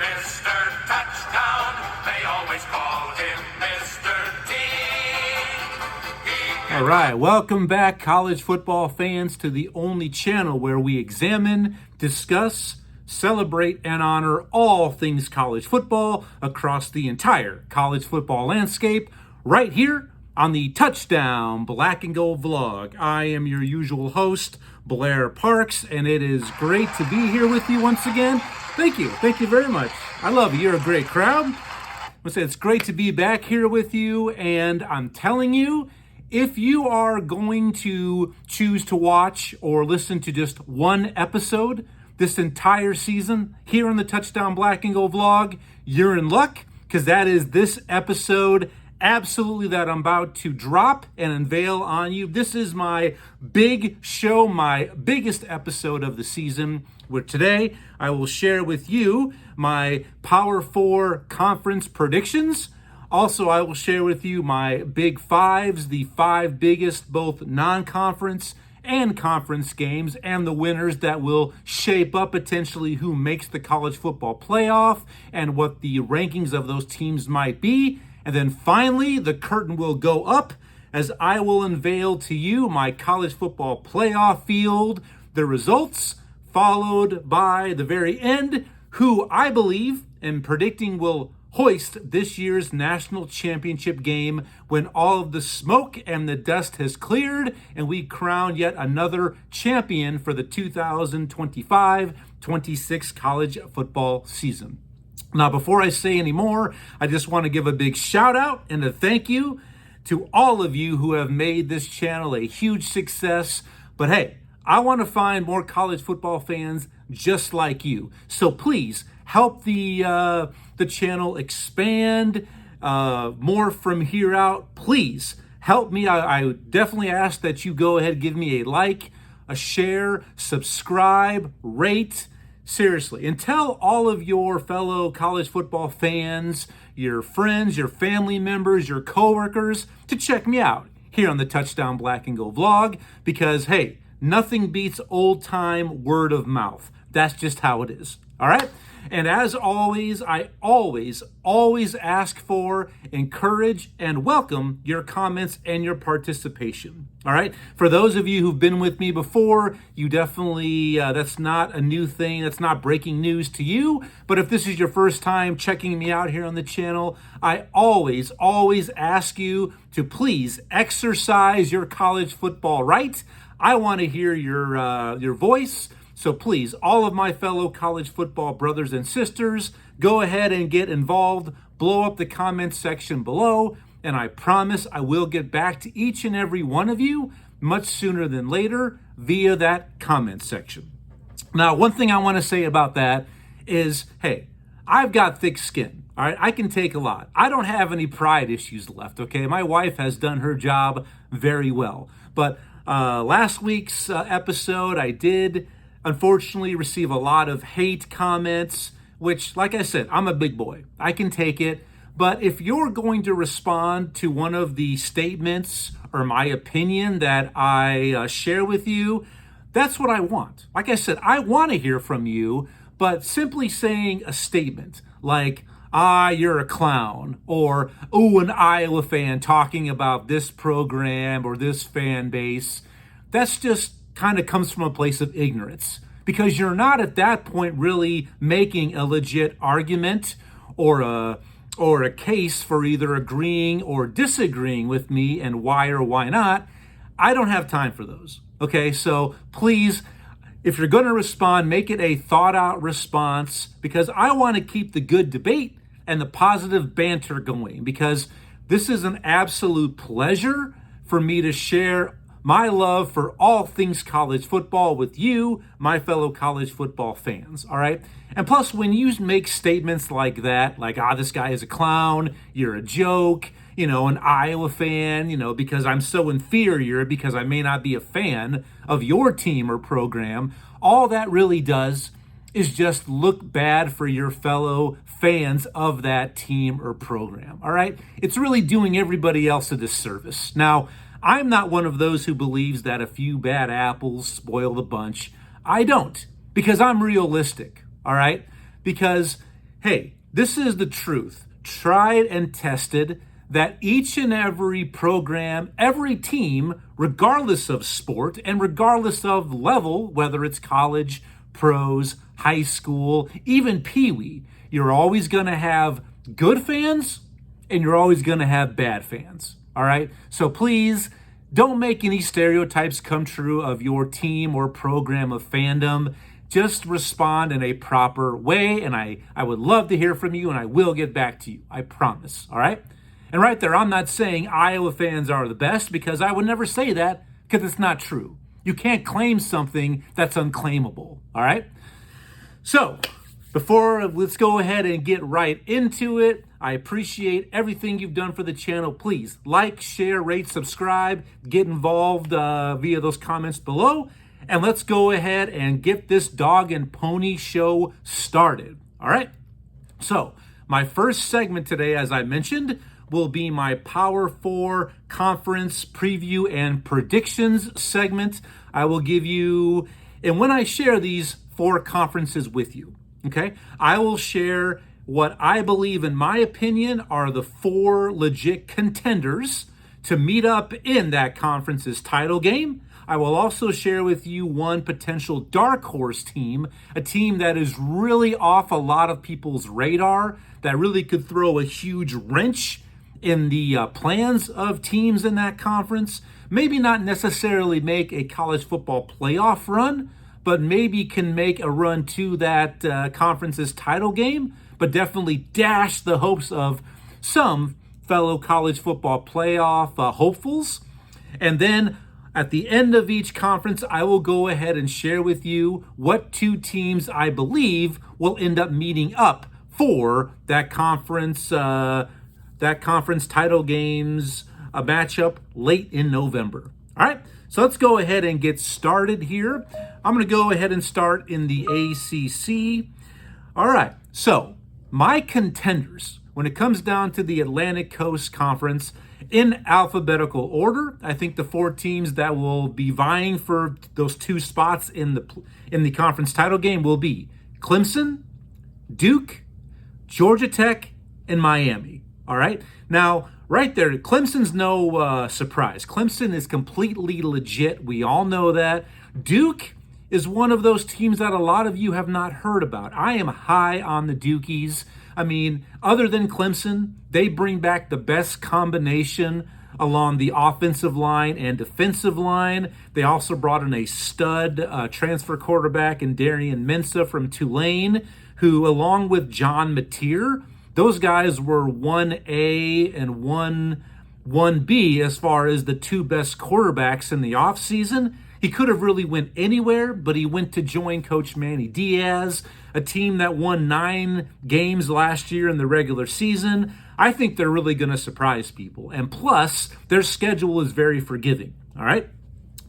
Mr. Touchdown, they always call him Mr. T. All right, welcome back, college football fans, to the only channel where we examine, discuss, celebrate, and honor all things college football across the entire college football landscape, right here on the Touchdown Black and Gold vlog. I am your usual host, Blair Parks, and it is great to be here with you once again. Thank you very much. I love you. You're a great crowd. I would say it's great to be back here with you, and I'm telling you, if you are going to choose to watch or listen to just one episode this entire season here on the Touchdown Black and Gold vlog, you're in luck, because that is this episode absolutely that I'm about to drop and unveil on you. This is my big show, my biggest episode of the season, where today I will share with you my Power 4 conference predictions. Also, I will share with you my Big Fives, the 5 biggest both non-conference and conference games, and the winners that will shape up potentially who makes the college football playoff and what the rankings of those teams might be. And then finally, the curtain will go up as I will unveil to you my college football playoff field, the results, followed by the very end, who I believe and predicting will hoist this year's national championship game when all of the smoke and the dust has cleared and we crown yet another champion for the 2025-26 college football season. Now, before I say any more, I just want to give a big shout out and a thank you to all of you who have made this channel a huge success. But hey, I want to find more college football fans just like you. So please help the channel expand more from here out. Please help me. I definitely ask that you go ahead, give me a like, a share, subscribe, rate. Seriously, and tell all of your fellow college football fans, your friends, your family members, your coworkers to check me out here on the Touchdown Black and Gold vlog, because hey, nothing beats old time word of mouth. That's just how it is. All right. And as always, I always ask for, encourage, and welcome your comments and your participation. All right. For those of you who've been with me before, you definitely, that's not a new thing. That's not breaking news to you. But if this is your first time checking me out here on the channel, I always ask you to please exercise your college football right. I want to hear your voice. So please, all of my fellow college football brothers and sisters, go ahead and get involved. Blow up the comment section below, and I promise I will get back to each and every one of you much sooner than later via that comment section. Now, one thing I want to say about that is, hey, I've got thick skin. All right, I can take a lot. I don't have any pride issues left, okay? My wife has done her job very well. But last week's episode, I did unfortunately receive a lot of hate comments, which, like I said, I'm a big boy. I can take it. But if you're going to respond to one of the statements or my opinion that I share with you, that's what I want. Like I said, I want to hear from you, but simply saying a statement like, you're a clown, or, an Iowa fan talking about this program or this fan base, that's just kind of comes from a place of ignorance, because you're not at that point really making a legit argument or a case for either agreeing or disagreeing with me and why or why not. I don't have time for those. Okay, so please, if you're going to respond, make it a thought out response, because I want to keep the good debate and the positive banter going, because this is an absolute pleasure for me to share my love for all things college football with you, my fellow college football fans, all right? And plus, when you make statements like that, like, this guy is a clown, you're a joke, an Iowa fan, because I'm so inferior because I may not be a fan of your team or program, all that really does is just look bad for your fellow fans of that team or program, all right? It's really doing everybody else a disservice. Now, I'm not one of those who believes that a few bad apples spoil the bunch. I don't, because I'm realistic, all right? Because hey, this is the truth, tried and tested, that each and every program, every team, regardless of sport and regardless of level, whether it's college, pros, high school, even peewee, you're always going to have good fans and you're always going to have bad fans. All right? So please don't make any stereotypes come true of your team or program of fandom. Just respond in a proper way, and I would love to hear from you, and I will get back to you. I promise. All right? And right there, I'm not saying Iowa fans are the best, because I would never say that, because it's not true. You can't claim something that's unclaimable. All right? So, let's go ahead and get right into it. I appreciate everything you've done for the channel. Please like, share, rate, subscribe, get involved via those comments below. And let's go ahead and get this dog and pony show started. All right? So, my first segment today, as I mentioned, will be my Power 4 conference preview and predictions segment. I will give you, and when I share these 4 conferences with you, okay, I will share what I believe, in my opinion, are the 4 legit contenders to meet up in that conference's title game. I will also share with you one potential dark horse team, a team that is really off a lot of people's radar, that really could throw a huge wrench in the plans of teams in that conference. Maybe not necessarily make a college football playoff run, but maybe can make a run to that conference's title game, but definitely dash the hopes of some fellow college football playoff hopefuls. And then at the end of each conference, I will go ahead and share with you what 2 teams I believe will end up meeting up for that conference title games, a matchup late in November. All right, so let's go ahead and get started here. I'm going to go ahead and start in the ACC. All right, so my contenders, when it comes down to the Atlantic Coast Conference, in alphabetical order, I think the 4 teams that will be vying for those 2 spots in the conference title game will be Clemson, Duke, Georgia Tech, and Miami. All right? Now, right there, Clemson's no surprise. Clemson is completely legit. We all know that. Duke is one of those teams that a lot of you have not heard about. I am high on the Dukies. I mean, other than Clemson, they bring back the best combination along the offensive line and defensive line. They also brought in a stud transfer quarterback in Darian Mensah from Tulane, who, along with John Mateer, those guys were 1A and 1B as far as the 2 best quarterbacks in the offseason. He could have really went anywhere, but he went to join Coach Manny Diaz, a team that won 9 games last year in the regular season. I think they're really going to surprise people. And plus, their schedule is very forgiving. All right?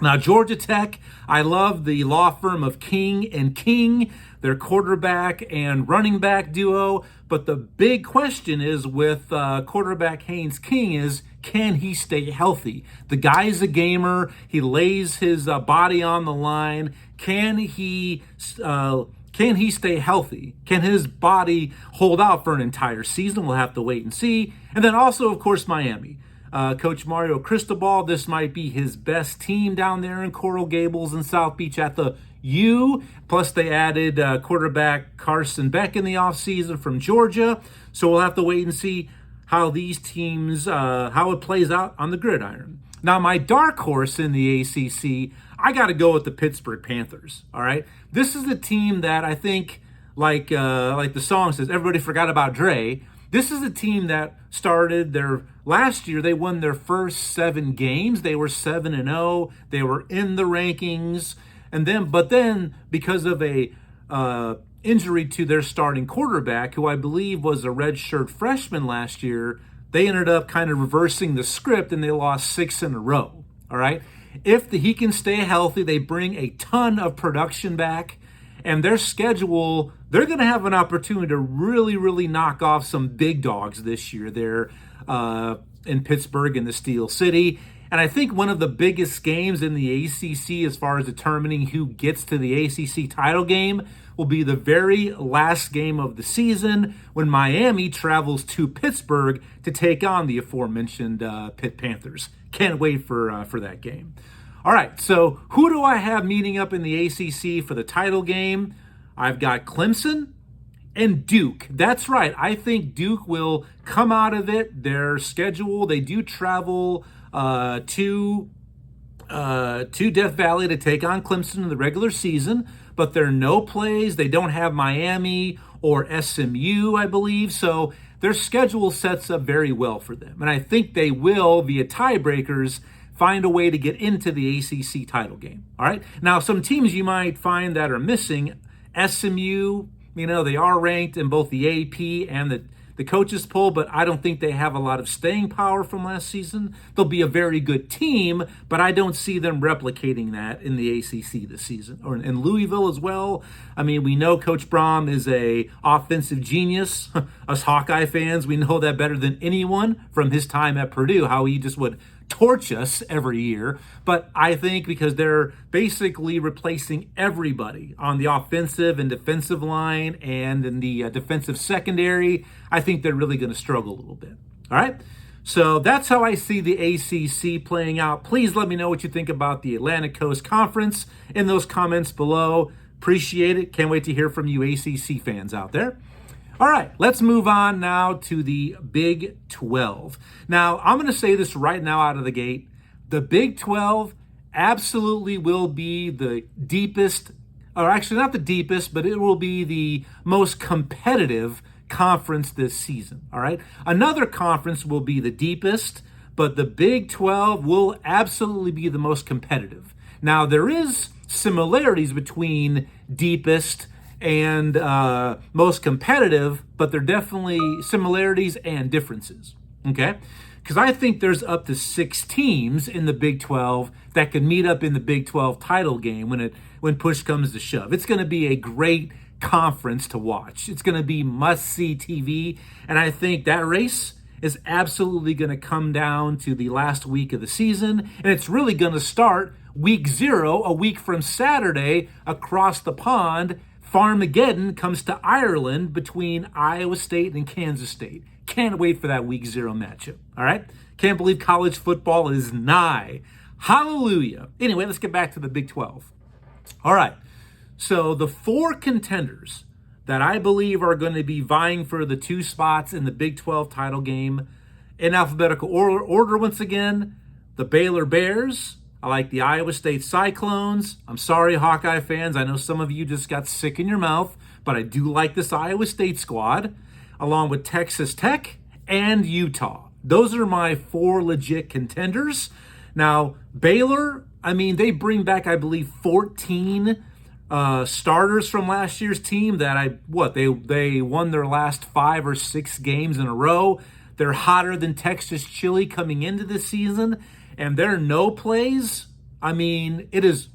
Now, Georgia Tech, I love the law firm of King and King, their quarterback and running back duo. But the big question is with quarterback Haynes King is, can he stay healthy? The guy's a gamer. He lays his body on the line. Can he stay healthy? Can his body hold out for an entire season? We'll have to wait and see. And then also, of course, Miami. Coach Mario Cristobal, this might be his best team down there in Coral Gables and South Beach at the U. Plus, they added quarterback Carson Beck in the offseason from Georgia. So we'll have to wait and see how these teams, how it plays out on the gridiron. Now, my dark horse in the ACC, I got to go with the Pittsburgh Panthers. All right, this is a team that I think, like the song says, everybody forgot about Dre. This is a team that started their last year. They won their first 7 games. They were 7-0. They were in the rankings, but then because of a injury to their starting quarterback, who I believe was a redshirt freshman last year, they ended up kind of reversing the script and they lost 6 in a row. All right. If he can stay healthy, they bring a ton of production back, and their schedule, they're going to have an opportunity to really, really knock off some big dogs this year there in Pittsburgh in the Steel City. And I think one of the biggest games in the ACC as far as determining who gets to the ACC title game will be the very last game of the season when Miami travels to Pittsburgh to take on the aforementioned Pitt Panthers. Can't wait for that game. All right, so who do I have meeting up in the ACC for the title game? I've got Clemson and Duke. That's right. I think Duke will come out of it. Their schedule, they do travel to Death Valley to take on Clemson in the regular season, but there are no plays. They don't have Miami or SMU, I believe. So their schedule sets up very well for them. And I think they will, via tiebreakers, find a way to get into the ACC title game. All right. Now, some teams you might find that are missing, SMU, they are ranked in both the AP and the coaches poll, but I don't think they have a lot of staying power from last season. They'll be a very good team, but I don't see them replicating that in the ACC this season. Or in Louisville as well. We know Coach Braum is a offensive genius. Us Hawkeye fans, we know that better than anyone from his time at Purdue, how he just would torch us every year. But I think because they're basically replacing everybody on the offensive and defensive line and in the defensive secondary, I think they're really going to struggle a little bit. All right. So that's how I see the ACC playing out. Please let me know what you think about the Atlantic Coast Conference in those comments below. Appreciate it. Can't wait to hear from you ACC fans out there. All right, let's move on now to the Big 12. Now, I'm going to say this right now out of the gate. The Big 12 absolutely will be the deepest, or actually not the deepest, but it will be the most competitive conference this season, all right? Another conference will be the deepest, but the Big 12 will absolutely be the most competitive. Now, there is similarities between deepest and most competitive, but there are definitely similarities and differences, okay? Because I think there's up to 6 teams in the Big 12 that can meet up in the Big 12 title game when push comes to shove. It's going to be a great conference to watch. It's going to be must-see TV, and I think that race is absolutely going to come down to the last week of the season, and it's really going to start week 0, a week from Saturday, across the pond. Farmageddon comes to Ireland between Iowa State and Kansas State. Can't wait for that week 0 matchup, all right? Can't believe college football is nigh. Hallelujah. Anyway, let's get back to the Big 12. All right, so the 4 contenders that I believe are going to be vying for the 2 spots in the Big 12 title game in alphabetical order once again, the Baylor Bears. I like the Iowa State Cyclones. I'm sorry, Hawkeye fans. I know some of you just got sick in your mouth, but I do like this Iowa State squad, along with Texas Tech and Utah. Those are my 4 legit contenders. Now, Baylor, they bring back, I believe, 14 starters from last year's team that they won their last 5 or 6 games in a row. They're hotter than Texas chili coming into this season. And their no plays, it's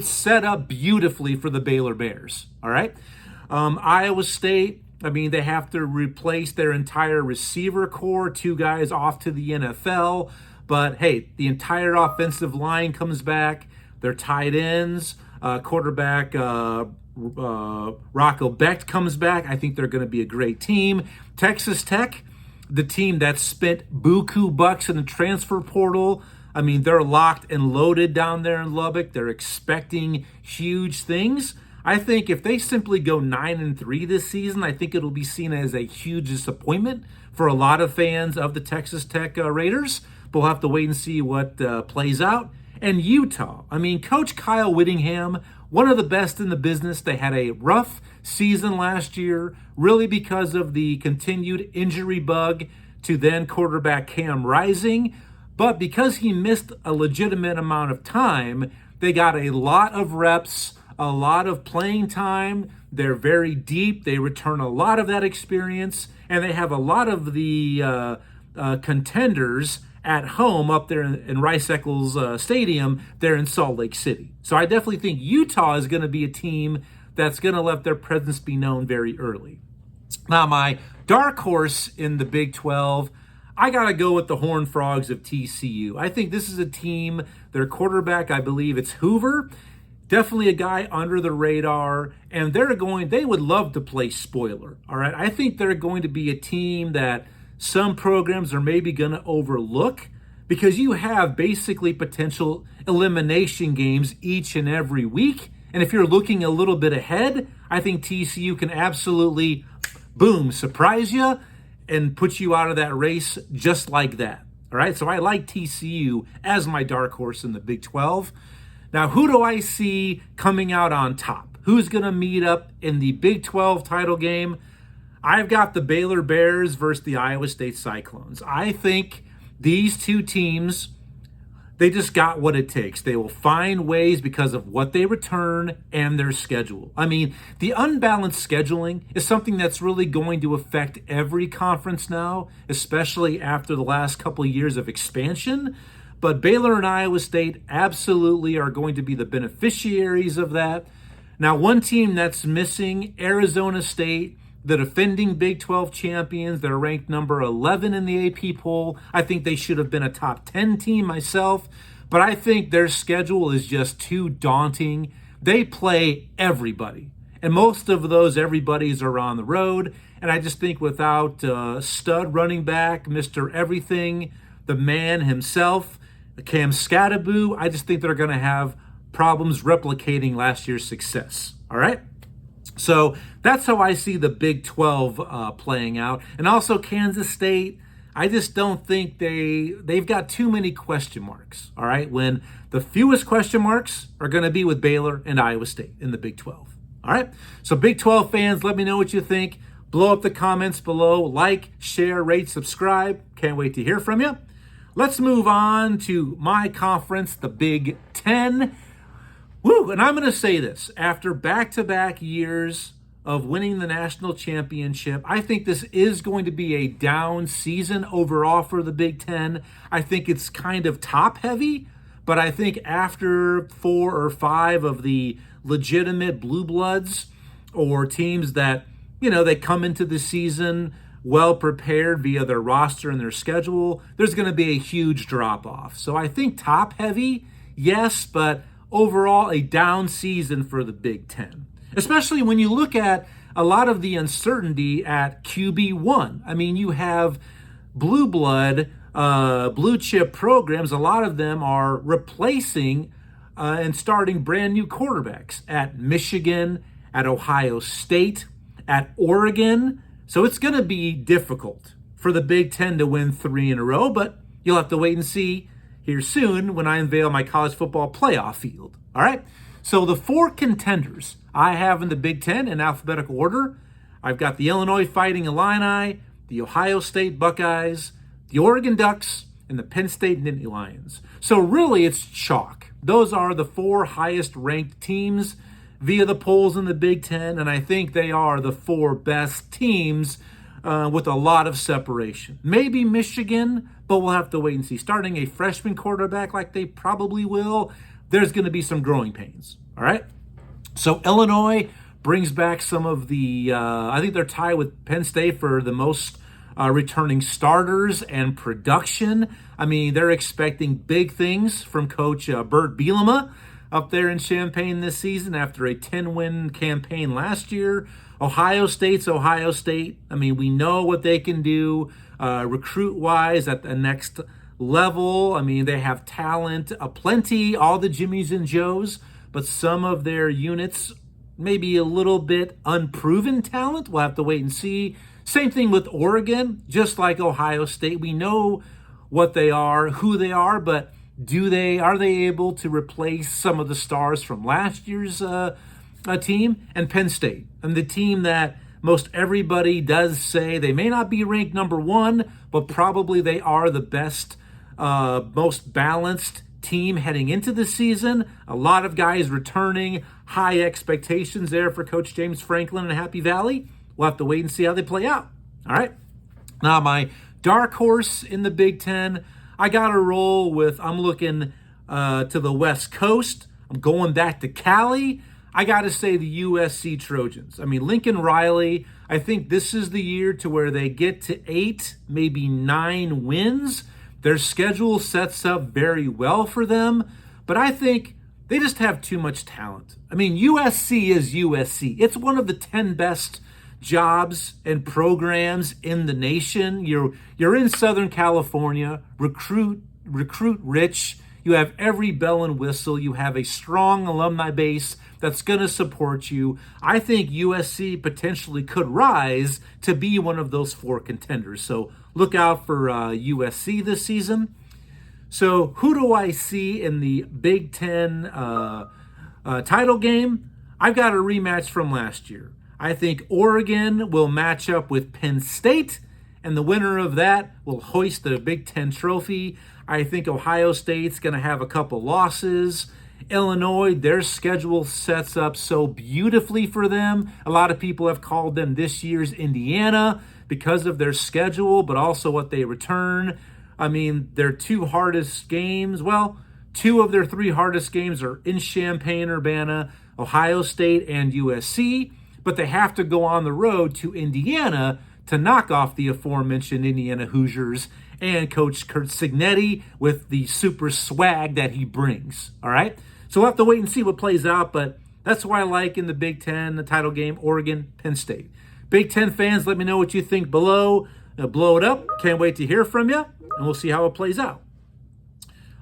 set up beautifully for the Baylor Bears, all right? Iowa State, they have to replace their entire receiver core, 2 guys off to the NFL. But, hey, the entire offensive line comes back. Their tight ends, quarterback Rocco Becht comes back. I think they're going to be a great team. Texas Tech, the team that spent buku bucks in the transfer portal. They're locked and loaded down there in Lubbock. They're expecting huge things. I think if they simply go 9-3 this season, I think it'll be seen as a huge disappointment for a lot of fans of the Texas Tech Raiders. But we'll have to wait and see what plays out. And Utah, Coach Kyle Whittingham, one of the best in the business. They had a rough season last year, really because of the continued injury bug to then quarterback Cam Rising. But because he missed a legitimate amount of time, they got a lot of reps, a lot of playing time. They're very deep. They return a lot of that experience, and they have a lot of the contenders at home up there in Rice-Eccles Stadium there in Salt Lake City. So I definitely think Utah is going to be a team that's going to let their presence be known very early. Now, my dark horse in the Big 12, I got to go with the Horned Frogs of TCU. I think this is a team, their quarterback, I believe it's Hoover. definitely a guy under the radar, and they would love to play spoiler. All right. I think they're going to be a team that some programs are maybe going to overlook because you have basically potential elimination games each and every week. And if you're looking a little bit ahead, I think TCU can absolutely, boom, surprise you and put you out of that race just like that. All right, so I like TCU as my dark horse in the Big 12. Now, who do I see coming out on top? Who's going to meet up in the Big 12 title game? I've got the Baylor Bears versus the Iowa State Cyclones. I think these two teams, they just got what it takes. They will find ways because of what they return and their schedule. I mean, the unbalanced scheduling is something that's really going to affect every conference now, especially after the last couple of years of expansion. But Baylor and Iowa State absolutely are going to be the beneficiaries of that. Now, one team that's missing, Arizona State, the defending Big 12 champions. They're ranked number 11 in the AP poll. I think they should have been a top 10 team myself, but I think their schedule is just too daunting. They play everybody, and most of those everybody's are on the road, and I just think without stud running back, Mr. Everything, the man himself, Cam Skattebo, I just think they're going to have problems replicating last year's success. All right? So that's how I see the Big 12 playing out. And also Kansas State, I just don't think they've got too many question marks, all right, when the fewest question marks are going to be with Baylor and Iowa State in the Big 12. All right, so Big 12 fans, let me know what you think. Blow up the comments below. Like, share, rate, subscribe. Can't wait to hear from you. Let's move on to my conference, the Big 10. Woo, and I'm going to say this. After back-to-back years of winning the national championship, I think this is going to be a down season overall for the Big 10. I think it's kind of top-heavy, but I think after 4 or 5 of the legitimate blue bloods or teams that, they come into the season well prepared via their roster and their schedule, there's going to be a huge drop-off. So I think top-heavy, yes, but overall, a down season for the Big Ten, especially when you look at a lot of the uncertainty at QB1. I mean, you have blue blood, blue chip programs. A lot of them are replacing and starting brand new quarterbacks at Michigan, at Ohio State, at Oregon. So it's going to be difficult for the Big Ten to win 3 in a row, but you'll have to wait and see here soon when I unveil my college football playoff field. All right, so the 4 contenders I have in the Big Ten in alphabetical order, I've got the Illinois Fighting Illini, the Ohio State Buckeyes, the Oregon Ducks, and the Penn State Nittany Lions. So really it's chalk. Those are the 4 highest ranked teams via the polls in the Big Ten, and I think they are the 4 best teams with a lot of separation. Maybe Michigan, but we'll have to wait and see. Starting a freshman quarterback like they probably will, there's going to be some growing pains. All right? So Illinois brings back some of the, I think they're tied with Penn State for the most returning starters and production. I mean, they're expecting big things from Coach Bert Bielema up there in Champaign this season after a 10-win campaign last year. Ohio State's Ohio State. I mean, we know what they can do recruit-wise at the next level. I mean, they have talent aplenty, all the Jimmies and Joes, but some of their units maybe a little bit unproven talent. We'll have to wait and see. Same thing with Oregon, just like Ohio State. We know what they are, who they are, but are they able to replace some of the stars from last year's team? And Penn State, and the team that most everybody does say they may not be ranked number 1, but probably they are the best, most balanced team heading into the season. A lot of guys returning, high expectations there for Coach James Franklin and Happy Valley. We'll have to wait and see how they play out. All right. Now, my dark horse in the Big Ten, I got to roll with, I'm looking to the West Coast. I'm going back to Cali. I got to say the USC Trojans. I mean, Lincoln Riley, I think this is the year to where they get to 8, maybe 9 wins. Their schedule sets up very well for them, but I think they just have too much talent. I mean, USC is USC. It's one of the 10 best jobs and programs in the nation. You're in Southern California, recruit rich. You have every bell and whistle. You have a strong alumni base that's going to support you. I think USC potentially could rise to be one of those 4 contenders. So look out for USC this season. So who do I see in the Big Ten title game? I've got a rematch from last year. I think Oregon will match up with Penn State, and the winner of that will hoist the Big Ten trophy. I think Ohio State's going to have a couple losses. Illinois, their schedule sets up so beautifully for them. A lot of people have called them this year's Indiana because of their schedule, but also what they return. I mean, their 2 hardest games, well, 2 of their 3 hardest games are in Champaign-Urbana, Ohio State and USC, but they have to go on the road to Indiana to knock off the aforementioned Indiana Hoosiers and Coach Curt Cignetti with the super swag that he brings, all right? So we'll have to wait and see what plays out, but that's why I like in the Big Ten, the title game, Oregon, Penn State. Big Ten fans, let me know what you think below. Blow it up. Can't wait to hear from you, and we'll see how it plays out.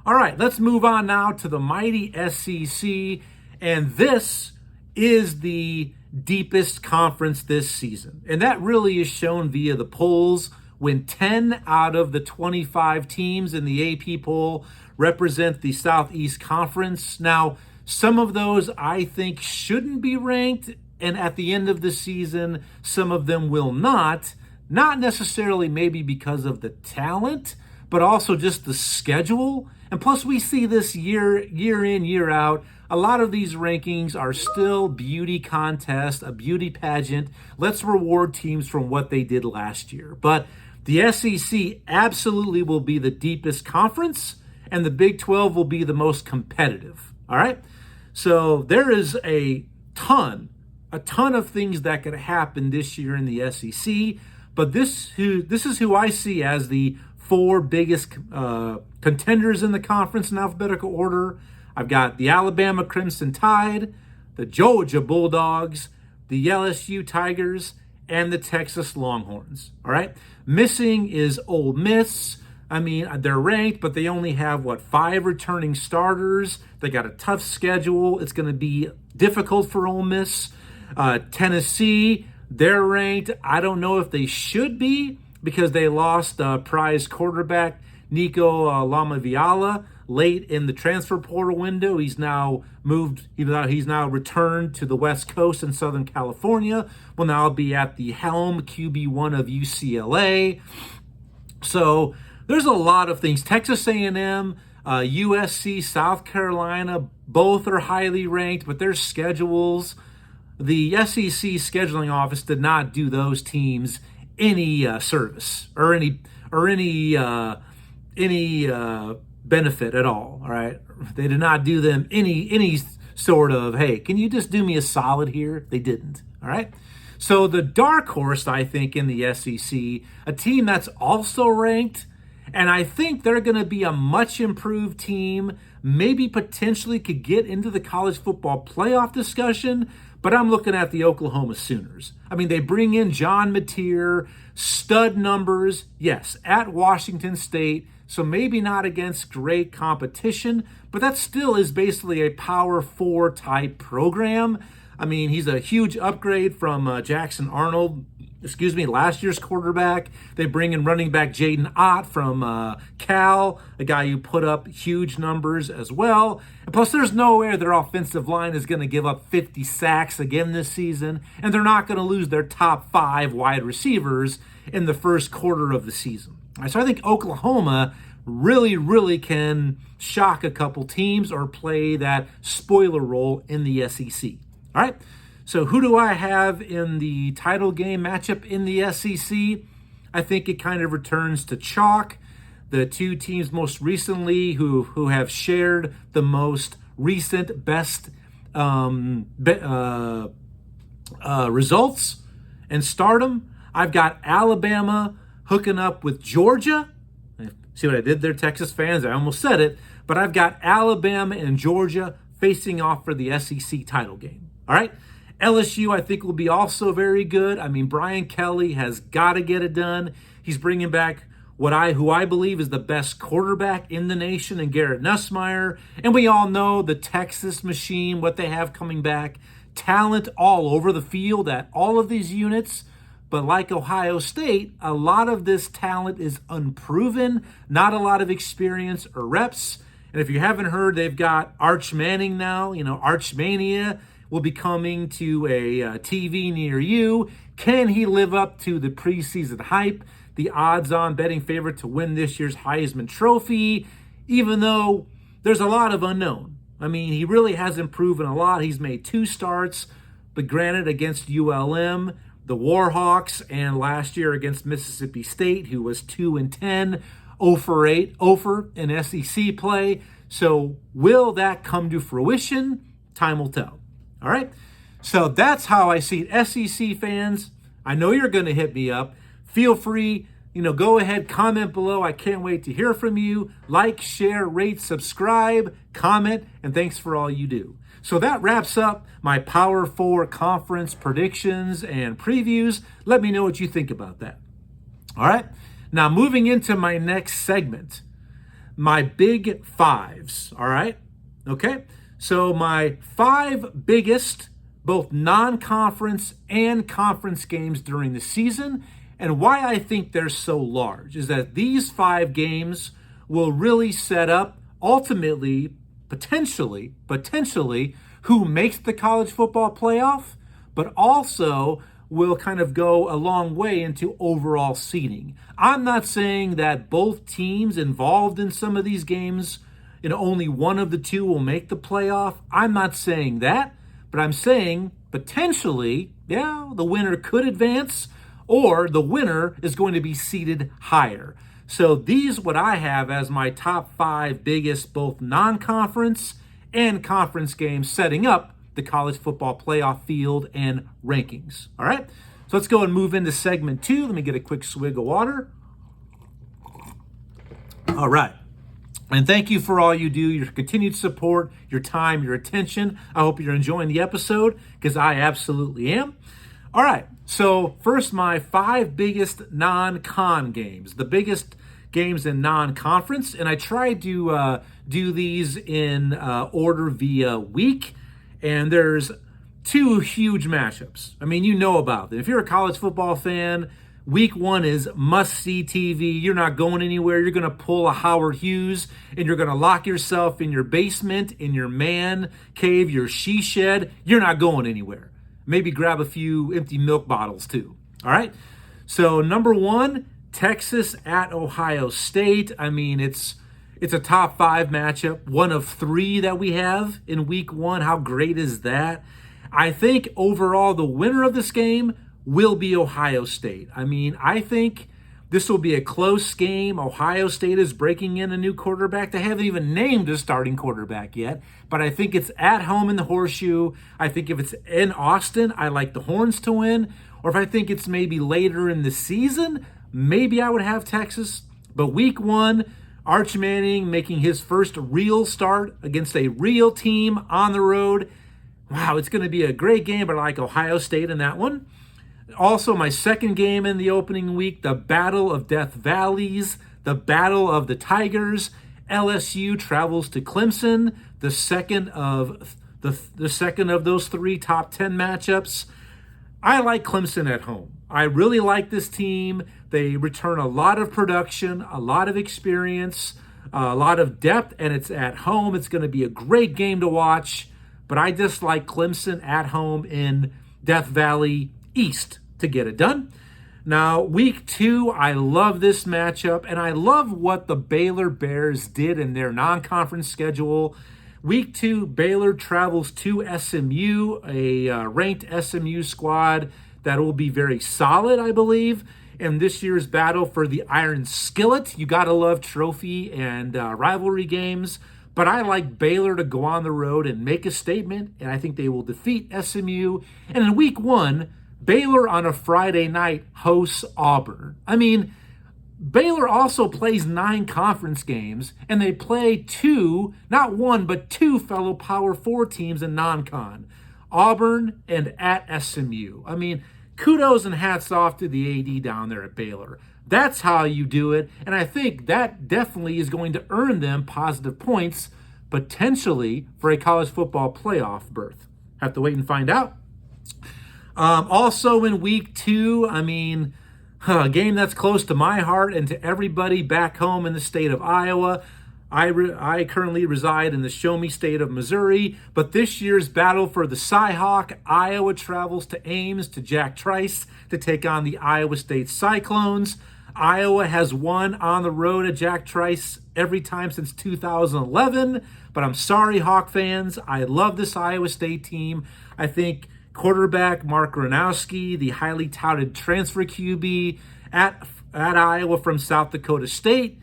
All right, let's move on now to the mighty SEC, and this is the deepest conference this season. And that really is shown via the polls when 10 out of the 25 teams in the AP poll represent the Southeast Conference. Now, some of those I think shouldn't be ranked, and at the end of the season, some of them will not necessarily maybe because of the talent, but also just the schedule. And plus we see this year in, year out, a lot of these rankings are still beauty contest, a beauty pageant. Let's reward teams from what they did last year. But the SEC absolutely will be the deepest conference, and the Big 12 will be the most competitive. All right? So there is a ton of things that could happen this year in the SEC, but this is who I see as the 4 biggest contenders in the conference in alphabetical order. I've got the Alabama Crimson Tide, the Georgia Bulldogs, the LSU Tigers, and the Texas Longhorns. All right? Missing is Ole Miss. I mean, they're ranked, but they only have, 5 returning starters. They got a tough schedule. It's going to be difficult for Ole Miss. Tennessee, they're ranked. I don't know if they should be because they lost prize quarterback Nico Lamaviala late in the transfer portal window. He's now returned to the West Coast in Southern California. Will now be at the helm, QB1 of UCLA. So there's a lot of things. Texas A&M, USC, South Carolina, both are highly ranked, but their schedules, the SEC scheduling office did not do those teams any service or any benefit at all. All right, they did not do them any sort of, hey, can you just do me a solid here? They didn't. All right. So the dark horse, I think, in the SEC, a team that's also ranked, and I think they're going to be a much improved team, maybe potentially could get into the college football playoff discussion, but I'm looking at the Oklahoma Sooners. I mean, they bring in John Mateer, stud numbers, yes, at Washington State, so maybe not against great competition, but that still is basically a Power 4 type program. I mean, he's a huge upgrade from Jackson Arnold, last year's quarterback. They bring in running back Jaden Ott from Cal, a guy who put up huge numbers as well. And plus, there's no way their offensive line is going to give up 50 sacks again this season, and they're not going to lose their top 5 wide receivers in the first quarter of the season. So I think Oklahoma really can shock a couple teams or play that spoiler role in the SEC. All right, so who do I have in the title game matchup in the SEC? I think it kind of returns to chalk. The 2 teams most recently who have shared the most recent best results and stardom. I've got Alabama hooking up with Georgia. See what I did there, Texas fans? I almost said it. But I've got Alabama and Georgia facing off for the SEC title game. All right. LSU, I think, will be also very good. I mean, Brian Kelly has got to get it done. He's bringing back who I believe is the best quarterback in the nation, and Garrett Nussmeier. And we all know the Texas machine, what they have coming back. Talent all over the field at all of these units. But like Ohio State, a lot of this talent is unproven, not a lot of experience or reps. And if you haven't heard, they've got Arch Manning now. Archmania will be coming to a TV near you. Can he live up to the preseason hype? The odds-on betting favorite to win this year's Heisman Trophy, even though there's a lot of unknown. I mean, he really hasn't proven a lot. He's made 2 starts, but granted, against ULM, the Warhawks, and last year against Mississippi State, who was 2-10, 0 in SEC play. So will that come to fruition? Time will tell. All right. So that's how I see it. SEC fans, I know you're going to hit me up. Feel free, go ahead, comment below. I can't wait to hear from you. Like, share, rate, subscribe, comment, and thanks for all you do. So that wraps up my Power 4 conference predictions and previews. Let me know what you think about that. All right. Now, moving into my next segment, my big fives. All right. Okay. So my 5 biggest, both non-conference and conference games during the season, and why I think they're so large is that these 5 games will really set up, ultimately, potentially, who makes the college football playoff, but also will kind of go a long way into overall seeding. I'm not saying that both teams involved in some of these games, only one of the 2 will make the playoff. I'm not saying that, but I'm saying potentially, the winner could advance, or the winner is going to be seeded higher. So these what I have as my top 5 biggest both non-conference and conference games setting up the college football playoff field and rankings. All right, so let's go and move into segment 2. Let me get a quick swig of water. All right. And thank you for all you do, your continued support, your time, your attention. I hope you're enjoying the episode, because I absolutely am. All right, so first, my 5 biggest non-con games, the biggest games in non-conference, and I tried to do these in order via week, and there's 2 huge matchups. I mean, you know about them. If you're a college football fan, week 1 is must-see TV. You're not going anywhere. You're going to pull a Howard Hughes, and you're going to lock yourself in your basement, in your man cave, your she shed. You're not going anywhere. Maybe grab a few empty milk bottles too. All right. So number 1, Texas at Ohio State. I mean, it's a top 5 matchup, one of 3 that we have in week 1. How great is that? I think overall the winner of this game will be Ohio State. I mean, I think this will be a close game. Ohio State is breaking in a new quarterback. They haven't even named a starting quarterback yet, but I think it's at home in the Horseshoe. I think if it's in Austin, I like the Horns to win. Or if I think it's maybe later in the season, maybe I would have Texas. But week 1, Arch Manning making his first real start against a real team on the road. Wow, it's going to be a great game, but I like Ohio State in that one. Also, my second game in the opening week, the Battle of Death Valleys, the Battle of the Tigers. LSU travels to Clemson, the second of those 3 top 10 matchups. I like Clemson at home. I really like this team. They return a lot of production, a lot of experience, a lot of depth, and it's at home. It's going to be a great game to watch, but I just like Clemson at home in Death Valley East to get it done. Now, week 2, I love this matchup, and I love what the Baylor Bears did in their non-conference schedule. Week 2, Baylor travels to SMU, a ranked SMU squad that will be very solid, I believe, in this year's battle for the Iron Skillet. You got to love trophy and rivalry games, but I like Baylor to go on the road and make a statement, and I think they will defeat SMU. And in week 1, Baylor on a Friday night hosts Auburn. I mean, Baylor also plays 9 conference games, and they play 2, not 1, but 2 fellow Power 4 teams in non-con, Auburn and at SMU. I mean, kudos and hats off to the AD down there at Baylor. That's how you do it, and I think that definitely is going to earn them positive points, potentially for a college football playoff berth. Have to wait and find out. Also in week 2, I mean, a game that's close to my heart and to everybody back home in the state of Iowa. I currently reside in the Show Me state of Missouri, but this year's battle for the Cy-Hawk, Iowa travels to Ames to Jack Trice to take on the Iowa State Cyclones. Iowa has won on the road at Jack Trice every time since 2011, but I'm sorry, Hawk fans. I love this Iowa State team. I think quarterback Mark Gronowski, the highly touted transfer QB at Iowa from South Dakota State,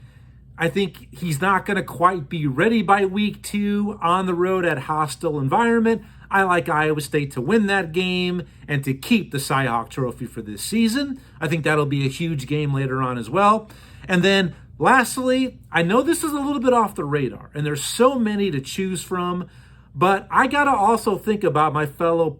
I think he's not going to quite be ready by week 2 on the road at hostile environment. I like Iowa State to win that game and to keep the Cy-Hawk trophy for this season. I think that'll be a huge game later on as well. And then lastly, I know this is a little bit off the radar, and there's so many to choose from, but I got to also think about my fellow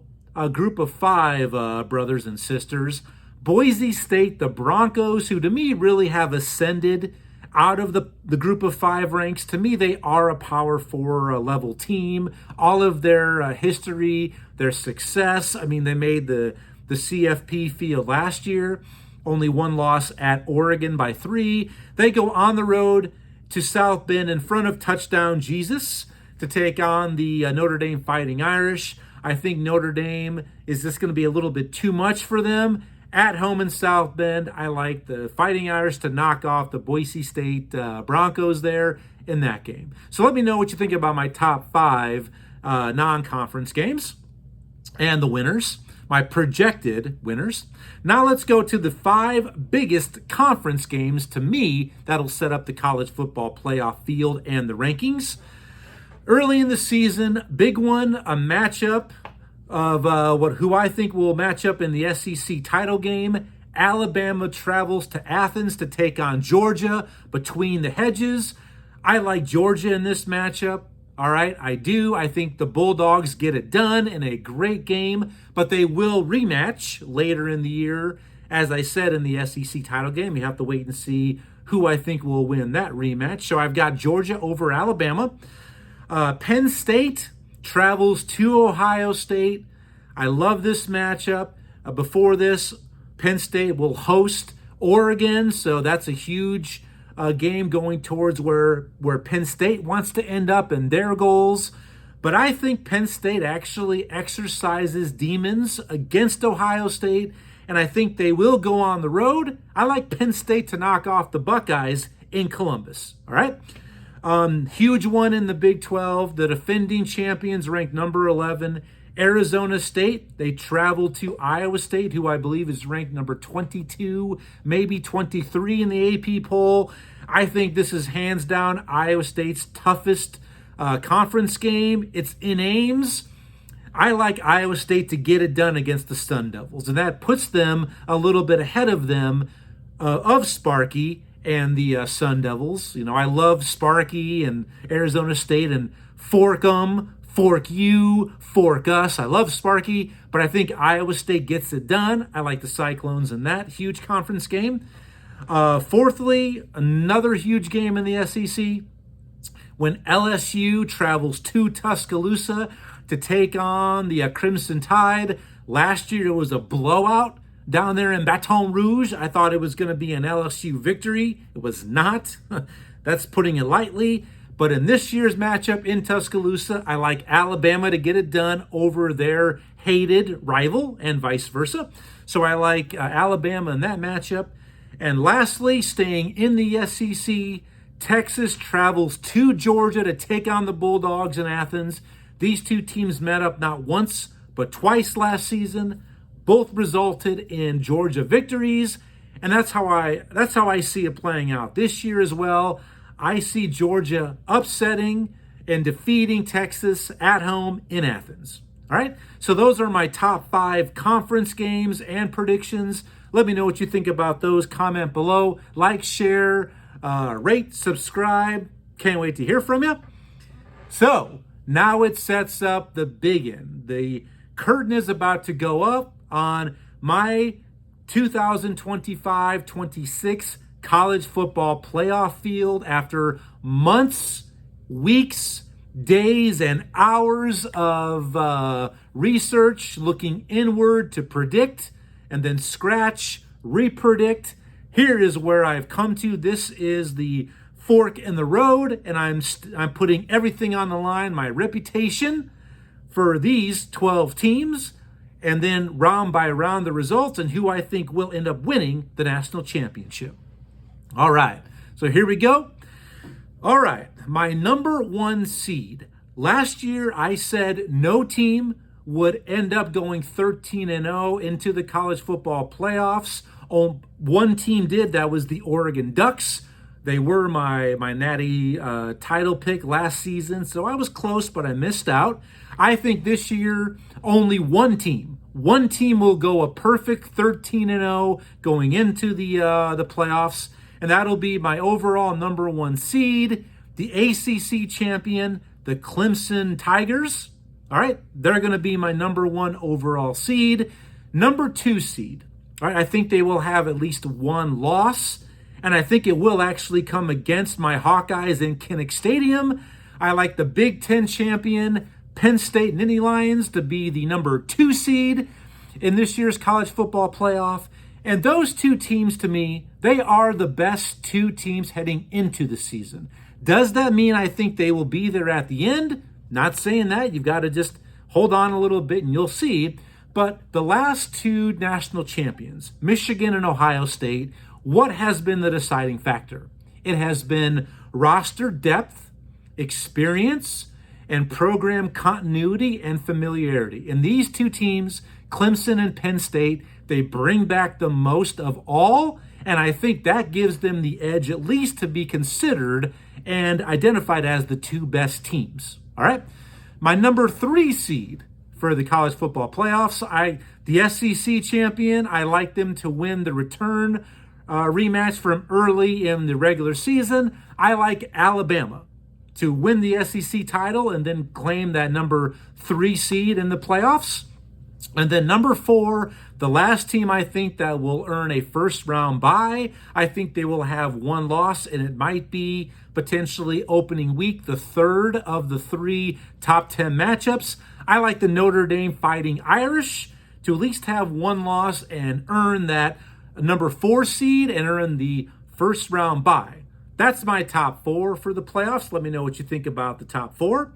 group of 5 brothers and sisters. Boise State, the Broncos, who to me really have ascended out of the group of 5 ranks. To me, they are a Power 4 level team. All of their history, their success. I mean, they made the CFP field last year. Only 1 loss at Oregon by 3. They go on the road to South Bend in front of Touchdown Jesus to take on the Notre Dame Fighting Irish. I think Notre Dame is just going to be a little bit too much for them. At home in South Bend, I like the Fighting Irish to knock off the Boise State Broncos there in that game. So let me know what you think about my top 5 non-conference games and the winners, my projected winners. Now let's go to the 5 biggest conference games to me that'll set up the college football playoff field and the rankings. Early in the season, big one, a matchup of who I think will match up in the SEC title game. Alabama travels to Athens to take on Georgia between the hedges. I like Georgia in this matchup. All right, I do. I think the Bulldogs get it done in a great game, but they will rematch later in the year. As I said in the SEC title game, you have to wait and see who I think will win that rematch. So I've got Georgia over Alabama. Penn State travels to Ohio State. I love this matchup. Before this, Penn State will host Oregon, so that's a huge game going towards where Penn State wants to end up in their goals. But I think Penn State actually exercises demons against Ohio State, and I think they will go on the road. I like Penn State to knock off the Buckeyes in Columbus, all right? Huge one in the Big 12. The defending champions ranked number 11. Arizona State, they travel to Iowa State, who I believe is ranked number 22, maybe 23 in the AP poll. I think this is hands down Iowa State's toughest conference game. It's in Ames. I like Iowa State to get it done against the Sun Devils, and that puts them a little bit ahead of them, of Sparky and the Sun Devils. You know, I love Sparky and Arizona State and fork 'em, fork you, fork us. I love Sparky, but I think Iowa State gets it done. I like the Cyclones in that huge conference game. Fourthly, another huge game in the SEC when LSU travels to Tuscaloosa to take on the Crimson Tide. Last year it was a blowout down there in Baton Rouge. I thought it was going to be an LSU victory. It was not. That's putting it lightly. But in this year's matchup in Tuscaloosa, I like Alabama to get it done over their hated rival and vice versa. So I like Alabama in that matchup. And lastly, staying in the SEC, Texas travels to Georgia to take on the Bulldogs in Athens. These two teams met up not once, but twice last season. Both resulted in Georgia victories, and that's how I see it playing out this year as well. I see Georgia upsetting and defeating Texas at home in Athens. All right, so those are my top 5 conference games and predictions. Let me know what you think about those. Comment below, like, share, rate, subscribe. Can't wait to hear from you. So now it sets up the big end. The curtain is about to go up on my 2025-26 college football playoff field after months, weeks, days, and hours of research, looking inward to predict and then scratch, repredict. Here is where I've come to. This is the fork in the road, and I'm putting everything on the line, my reputation for these 12 teams, and then round by round the results and who I think will end up winning the national championship. All right, so here we go. All right, my number 1 seed. Last year, I said no team would end up going 13-0 into the college football playoffs. One team did. That was the Oregon Ducks. They were my natty title pick last season, so I was close, but I missed out. I think this year, only one team will go a perfect 13-0 going into the playoffs, and that'll be my overall number 1 seed, the ACC champion, the Clemson Tigers. All right, they're going to be my number 1 overall seed. Number 2 seed, all right, I think they will have at least one loss, and I think it will actually come against my Hawkeyes in Kinnick Stadium. I like the Big Ten champion, Penn State Nittany Lions, to be the number 2 seed in this year's college football playoff. And those 2 teams, to me, they are the best 2 teams heading into the season. Does that mean I think they will be there at the end? Not saying that. You've got to just hold on a little bit and you'll see. But the last 2 national champions, Michigan and Ohio State, what has been the deciding factor? It has been roster depth, experience, and program continuity and familiarity. And these 2 teams, Clemson and Penn State, they bring back the most of all, and I think that gives them the edge at least to be considered and identified as the 2 best teams. All right? My number 3 seed for the college football playoffs, the SEC champion, I like them to win the return rematch from early in the regular season. I like Alabama to win the SEC title and then claim that number 3 seed in the playoffs. And then number 4, the last team I think that will earn a first round bye. I think they will have one loss, and it might be potentially opening week, the 3rd of the 3 top 10 matchups. I like the Notre Dame Fighting Irish to at least have one loss and earn that number 4 seed and earn the first round bye. That's my top 4 for the playoffs. Let me know what you think about the top 4.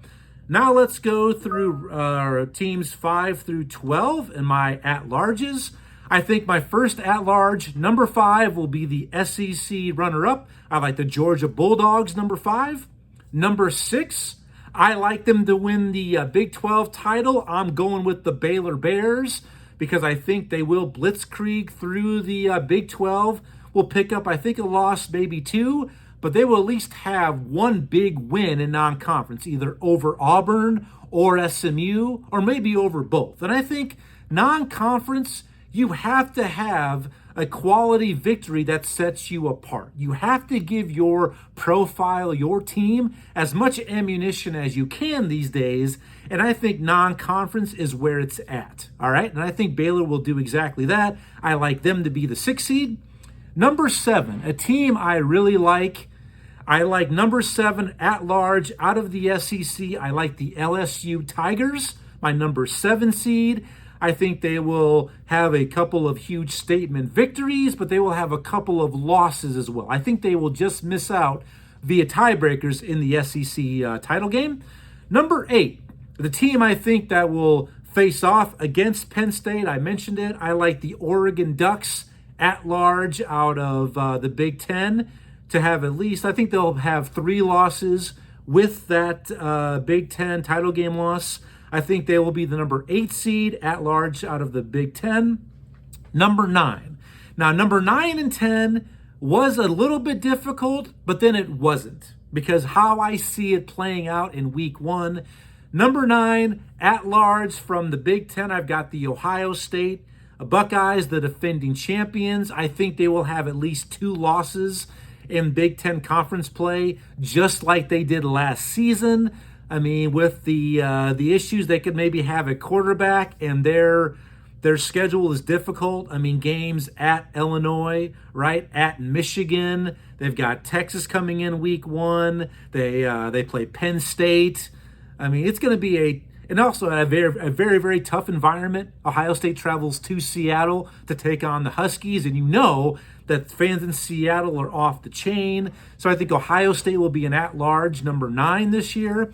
Now let's go through our teams 5 through 12 and my at-larges. I think my first at-large, number 5, will be the SEC runner-up. I like the Georgia Bulldogs, number 5. Number 6, I like them to win the Big 12 title. I'm going with the Baylor Bears because I think they will blitzkrieg through the Big 12. Will pick up, I think, a loss, maybe 2. But they will at least have one big win in non-conference, either over Auburn or SMU, or maybe over both. And I think non-conference, you have to have a quality victory that sets you apart. You have to give your profile, your team, as much ammunition as you can these days. And I think non-conference is where it's at. All right. And I think Baylor will do exactly that. I like them to be the 6th seed. Number 7, a team I really like. I like number 7 at large out of the SEC. I like the LSU Tigers, my number 7 seed. I think they will have a couple of huge statement victories, but they will have a couple of losses as well. I think they will just miss out via tiebreakers in the SEC title game. Number 8, the team I think that will face off against Penn State. I mentioned it. I like the Oregon Ducks at large out of the Big Ten to have at least, I think they'll have 3 losses with that Big Ten title game loss. I think they will be the number 8 seed at large out of the Big Ten. Number 9. Now, number 9 and 10 was a little bit difficult, but then it wasn't, because how I see it playing out in week 1, Number 9, at large from the Big Ten, I've got the Ohio State Buckeyes, the defending champions. I think they will have at least 2 losses in Big Ten conference play, just like they did last season. I mean, with the issues they could maybe have at quarterback, and their schedule is difficult. I mean, games at Illinois, right, at Michigan. They've got Texas coming in week 1. They play Penn State. I mean, it's going to be also a very, very tough environment. Ohio State travels to Seattle to take on the Huskies, and you know that fans in Seattle are off the chain. So I think Ohio State will be an at-large number 9 this year.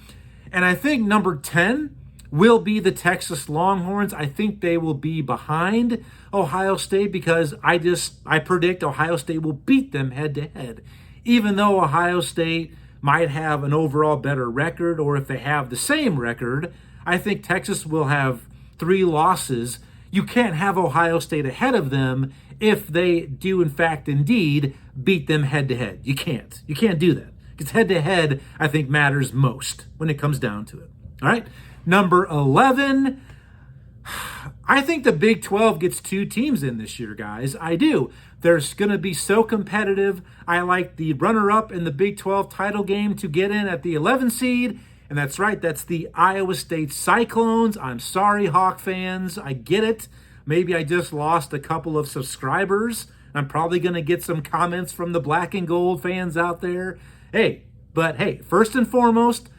And I think number 10 will be the Texas Longhorns. I think they will be behind Ohio State because I predict Ohio State will beat them head-to-head. Even though Ohio State might have an overall better record, or if they have the same record, I think Texas will have 3 losses. You can't have Ohio State ahead of them if they do, in fact, indeed, beat them head-to-head. You can't. You can't do that. Because head-to-head, I think, matters most when it comes down to it. All right? Number 11, I think the Big 12 gets 2 teams in this year, guys. I do. They're going to be so competitive. I like the runner-up in the Big 12 title game to get in at the 11 seed. And that's right, that's the Iowa State Cyclones. I'm sorry, Hawk fans. I get it. Maybe I just lost a couple of subscribers. I'm probably going to get some comments from the black and gold fans out there. But first and foremost,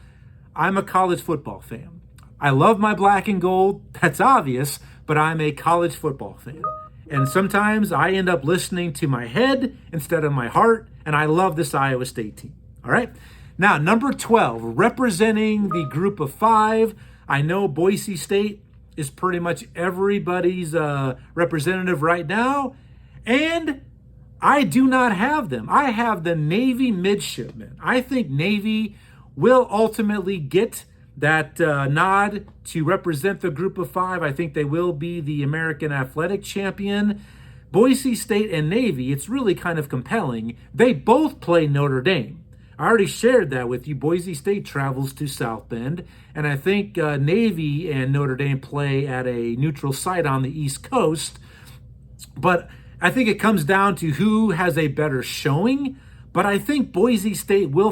I'm a college football fan. I love my black and gold. That's obvious, but I'm a college football fan. And sometimes I end up listening to my head instead of my heart, and I love this Iowa State team. All right? Now, number 12, representing the group of 5, I know Boise State is pretty much everybody's representative right now, and I do not have them. I have the Navy midshipmen. I think Navy will ultimately get that nod to represent the group of 5. I think they will be the American Athletic Champion. Boise State and Navy, it's really kind of compelling. They both play Notre Dame. I already shared that with you. Boise State travels to South Bend, and I think Navy and Notre Dame play at a neutral site on the East Coast. But I think it comes down to who has a better showing. But I think Boise State will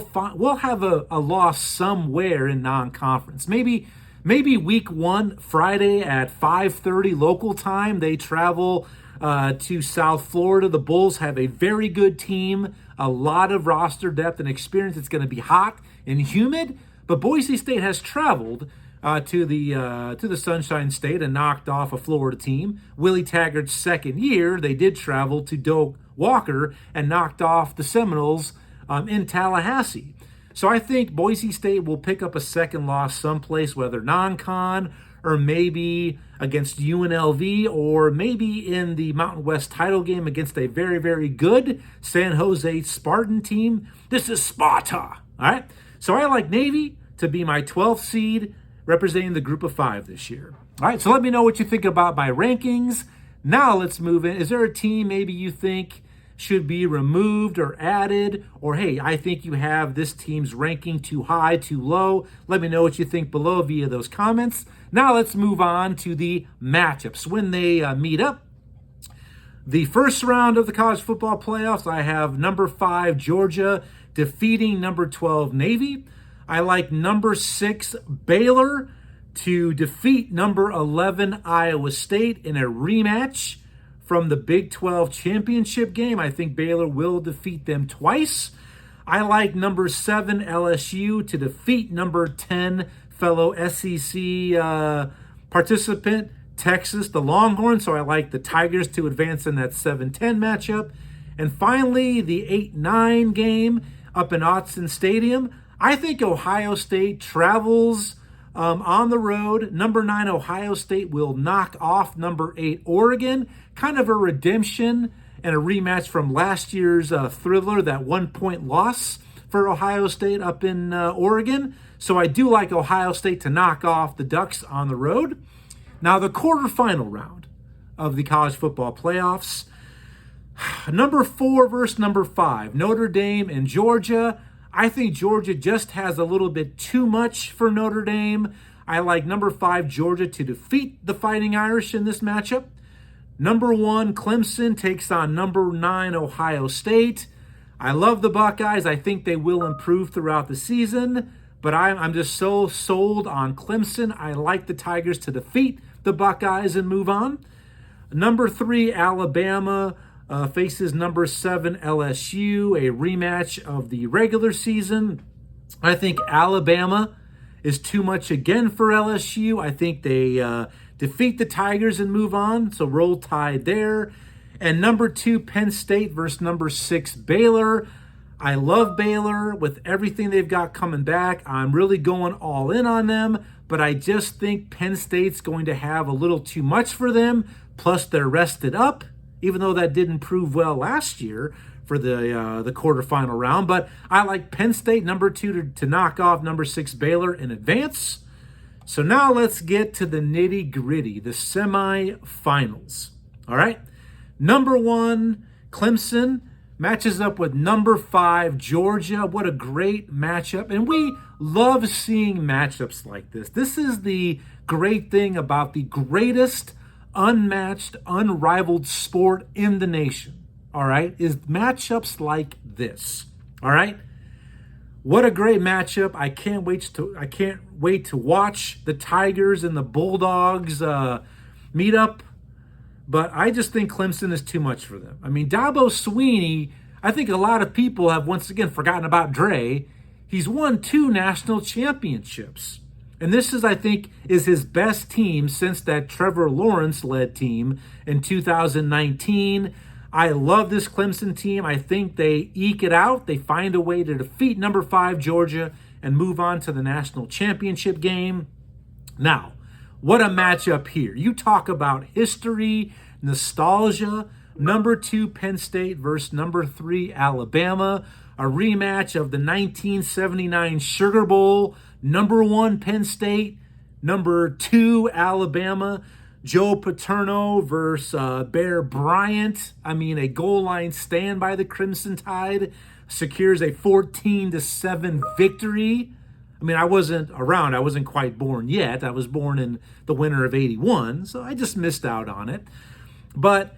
have a loss somewhere in non-conference. Maybe week 1, Friday at 5:30 local time, they travel to South Florida. The Bulls have a very good team, a lot of roster depth and experience. It's going to be hot and humid, but Boise State has traveled to the Sunshine State and knocked off a Florida team. Willie Taggart's second year, they did travel to Doak Walker and knocked off the Seminoles in Tallahassee. So I think Boise State will pick up a second loss someplace, whether non-con or maybe against UNLV or maybe in the Mountain West title game against a very, very good San Jose Spartan team. This is Sparta, all right? So I like Navy to be my 12th seed representing the group of 5 this year. All right, so let me know what you think about my rankings. Now let's move in. Is there a team maybe you think should be removed or added? Or, hey, I think you have this team's ranking too high, too low. Let me know what you think below via those comments. Now let's move on to the matchups. When they meet up, the first round of the college football playoffs, I have number 5, Georgia, defeating number 12, Navy. I like number 6, Baylor, to defeat number 11, Iowa State in a rematch from the Big 12 championship game. I think Baylor will defeat them twice. I like number 7, LSU, to defeat number 10, fellow SEC participant, Texas, the Longhorns. So I like the Tigers to advance in that 7-10 matchup. And finally, the 8-9 game up in Autzen Stadium. I think Ohio State travels on the road. Number 9, Ohio State will knock off number 8, Oregon. Kind of a redemption and a rematch from last year's thriller, that 1-point loss for Ohio State up in Oregon. So I do like Ohio State to knock off the Ducks on the road. Now the quarterfinal round of the college football playoffs. Number 4 versus number 5, Notre Dame and Georgia. I think Georgia just has a little bit too much for Notre Dame. I like number 5 Georgia to defeat the Fighting Irish in this matchup. Number 1 Clemson takes on number 9 Ohio State. I love the Buckeyes. I think they will improve throughout the season, but I'm just so sold on Clemson. I like the Tigers to defeat the Buckeyes and move on. Number 3 Alabama faces number 7 LSU, a rematch of the regular season. I think Alabama is too much again for LSU. I think they defeat the Tigers and move on, so roll tide there. And number 2 Penn State versus number 6 Baylor. I love Baylor with everything they've got coming back. I'm really going all in on them, but I just think Penn State's going to have a little too much for them. Plus, they're rested up, even though that didn't prove well last year for the quarterfinal round. But I like Penn State, number 2, to knock off number 6 Baylor in advance. So now let's get to the nitty-gritty, the semifinals. All right? Number 1, Clemson matches up with number 5, Georgia. What a great matchup. And we love seeing matchups like this. This is the great thing about the greatest unmatched, unrivaled sport in the nation, all right, is matchups like this, all right? What a great matchup. I can't wait to watch the Tigers and the Bulldogs meet up, but I just think Clemson is too much for them. I mean, Dabo Swinney, I think a lot of people have once again forgotten about Dre. He's won 2 national championships. And this is, I think, is his best team since that Trevor Lawrence-led team in 2019. I love this Clemson team. I think they eke it out. They find a way to defeat number 5 Georgia and move on to the national championship game. Now, what a matchup here. You talk about history, nostalgia. Number 2 Penn State versus number 3 Alabama. A rematch of the 1979 Sugar Bowl. Number 1 Penn State, number 2 Alabama. Joe Paterno versus Bear Bryant. I mean, a goal line stand by the Crimson Tide secures a 14-7 victory. I mean, I wasn't around. I wasn't quite born yet. I was born in the winter of '81, so I just missed out on it. But,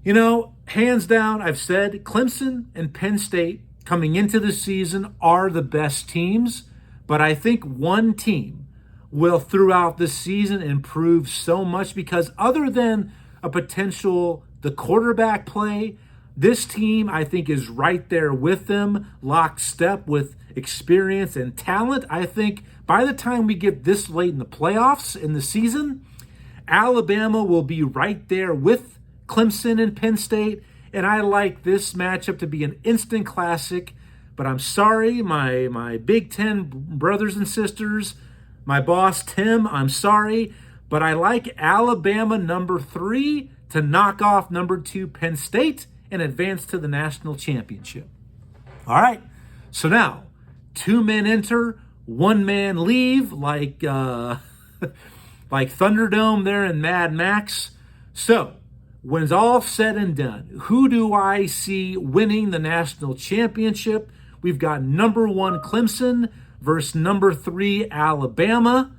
you know, hands down, I've said Clemson and Penn State coming into the season are the best teams. But I think one team will throughout the season improve so much because other than a potential the quarterback play, this team I think is right there with them, lockstep with experience and talent. I think by the time we get this late in the playoffs in the season, Alabama will be right there with Clemson and Penn State. And I like this matchup to be an instant classic. But I'm sorry, my Big Ten brothers and sisters, my boss Tim, I'm sorry, but I like Alabama number 3 to knock off number 2 Penn State and advance to the national championship. All right, so now 2 men enter, 1 man leave, like Thunderdome there in Mad Max. So when it's all said and done, who do I see winning the national championship? We've got number 1 Clemson versus number 3 Alabama.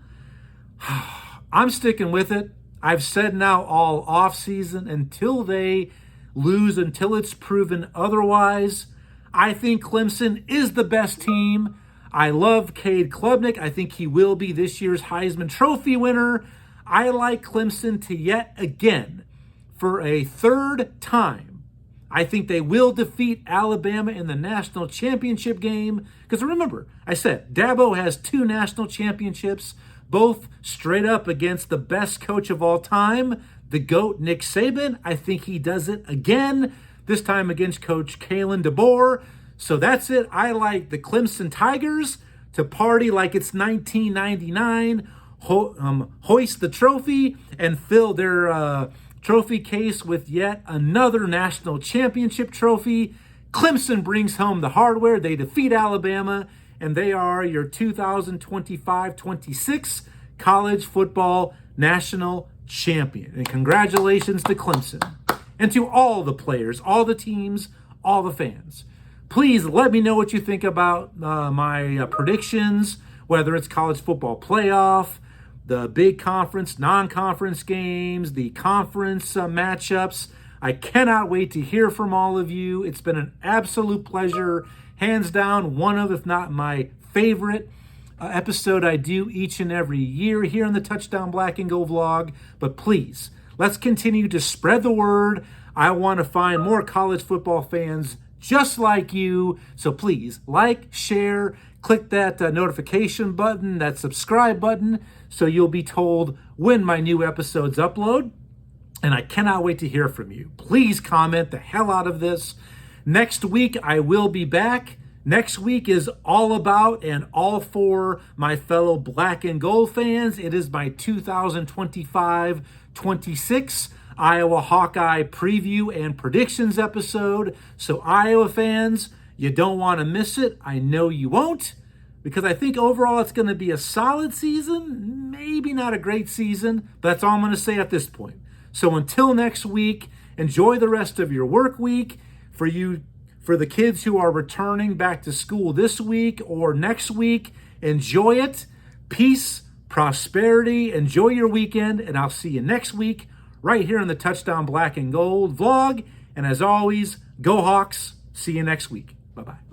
I'm sticking with it. I've said now all offseason until they lose, until it's proven otherwise. I think Clemson is the best team. I love Cade Klubnik. I think he will be this year's Heisman Trophy winner. I like Clemson to yet again, for a 3rd time, I think they will defeat Alabama in the national championship game. Because remember, I said Dabo has 2 national championships, both straight up against the best coach of all time, the GOAT Nick Saban. I think he does it again, this time against Coach Kalen DeBoer. So that's it. I like the Clemson Tigers to party like it's 1999, hoist the trophy, and fill their trophy case with yet another national championship trophy. Clemson brings home the hardware. They defeat Alabama, and they are your 2025-26 college football national champion. And congratulations to Clemson and to all the players, all the teams, all the fans. Please let me know what you think about my predictions, whether it's college football playoff, the big conference, non-conference games, the conference matchups. I cannot wait to hear from all of you. It's been an absolute pleasure. Hands down, one of, if not my favorite episode I do each and every year here on the Touchdown Black and Gold vlog. But please, let's continue to spread the word. I want to find more college football fans just like you. So please like, share, click that notification button, that subscribe button, so you'll be told when my new episodes upload. And I cannot wait to hear from you. Please comment the hell out of this. Next week, I will be back. Next week is all about and all for my fellow Black and Gold fans. It is my 2025-26 Iowa Hawkeye preview and predictions episode. So Iowa fans, you don't want to miss it. I know you won't, because I think overall it's going to be a solid season. Maybe not a great season, but that's all I'm going to say at this point. So until next week, enjoy the rest of your work week. For the kids who are returning back to school this week or next week, enjoy it. Peace, prosperity, enjoy your weekend, and I'll see you next week right here on the Touchdown Black and Gold vlog. And as always, go Hawks. See you next week. Bye-bye.